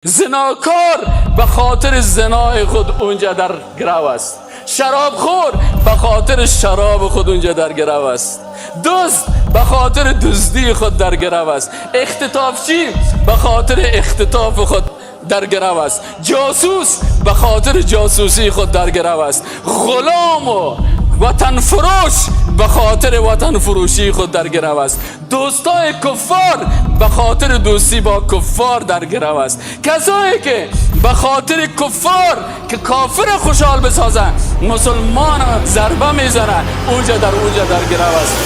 زناکار به خاطر زنای خود اونجا در گرو است. شراب خور به خاطر شراب خود اونجا در گرو است. دزد به خاطر دزدی خود در گرو است. اختطافچی به خاطر اختطاف خود در گرو است. جاسوس به خاطر جاسوسی خود در گرو است. غلام و وطن فروش به خاطر وطن فروشی خود در گرو است. دوستای کفار به خاطر دوستی با کفار در گرو است. کسایی که به خاطر کفار که کافر خوشحال بسازن مسلمان ضربه میزنن اونجا در گرو است.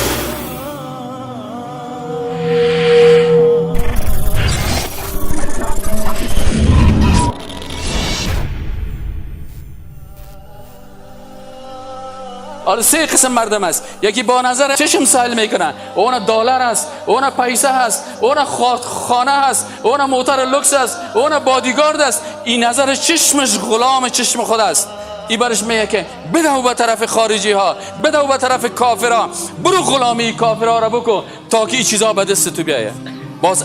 آره سه قسم مردم است. یکی با نظر چشم سایل میکنن، اون دلار است، اون پیسه هست، اون خانه هست، اون موتر لوکس است، اون بادیگارد است. این نظر چشمش غلام چشم خود است. این برش میگه که بده به طرف خارجی ها، بده به طرف کافرها، برو غلامی کافرها را بکن تا که این چیزا به دست تو بیاید.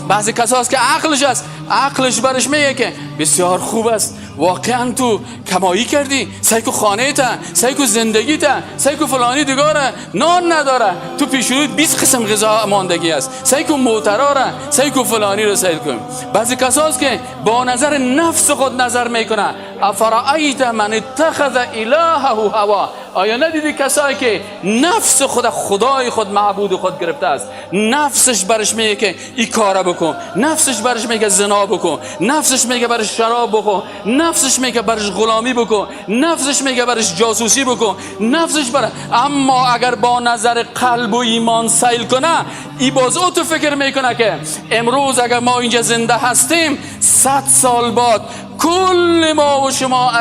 بعضی کسا هست که عقلش است، عقلش برش میگه که بسیار خوب است، واقعا تو کمایی کردی، سعی کو خانه تا، سعی کو زندگی تا، سعی کو فلانی دیگاره نان نداره، تو پیشونیت 20 قسم غذا ماندگی است، سعی کو موترا را، سعی کو فلانی رو سعی کن. بعضی کسا هست که با نظر نفس خود نظر میکنه. افرأیت من اتخذ الهه هوا، آیا ندیدی کسایی که نفس خود خدای خود معبود خود گرفته است؟ نفسش برش میگه که این کارا بکن، نفسش برش میگه زنا بکن، نفسش میگه برش شراب بکن، نفسش میگه برش غلامی بکن، نفسش میگه برش جاسوسی بکن، نفسش اما اگر با نظر قلب و ایمان سیل کنه، این باز او تو فکر میکنه که امروز اگر ما اینجا زنده هستیم 100 سال بعد کل ما و شما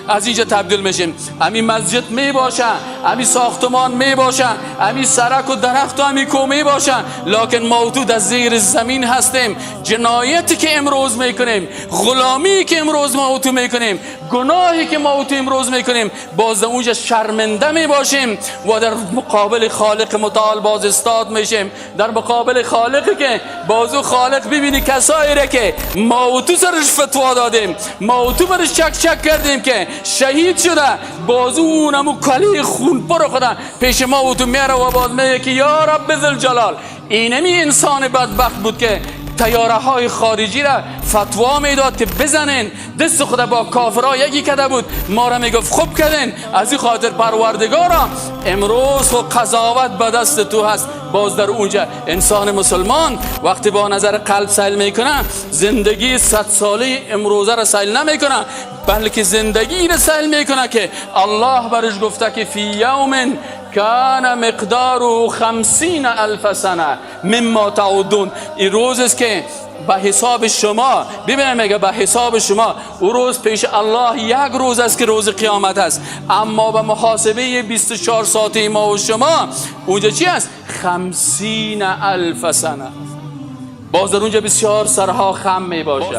از اینجا تبدیل میشیم. همین مسجد می باشه، همین ساختمان می باشه، همین سرک و درخت و همین کو می باشه، لکن موجود از زیر زمین هستیم. جنایتی که امروز میکنیم، غلامی که امروز ما تو میکنیم، گناهی که ما تو امروز میکنیم، باز اونجا شرمنده می باشیم و در مقابل خالق متعال باز استاد میشیم. در مقابل خالقی که بازو خالق ببینی کسایی را که ما تو سرش فتوا دادیم، ما تو برش چک کردیم که شهید شده، بازو اونمو کلی خون پر خدا پیش ما و تو میاره و باز میگه که یا رب ذوالجلال اینمی انسان بدبخت بود که تیاره های خارجی را فتوا میداد که بزنن، دست خدا با کافرها یکی کده بود، ما را میگفت خوب کردن. از این خاطر پروردگارا امروز خود قضاوت به دست تو هست. باز در اونجا انسان مسلمان وقتی با نظر قلب سیل میکنه، زندگی 100 ساله امروزه را سیل نمیکنه، بلکه زندگی را سیل میکنه که الله برش گفته که فی یوم کان مقداره 50,000 سنه مما تعودون. این روز است که به حساب شما، ببینید میگه به حساب شما او روز پیش الله یک روز است که روز قیامت است، اما به محاسبه 24 ساعته ما و شما اونجا چی است؟ 50,000 سنه. باز در اونجا بسیار سرها خم می باشه،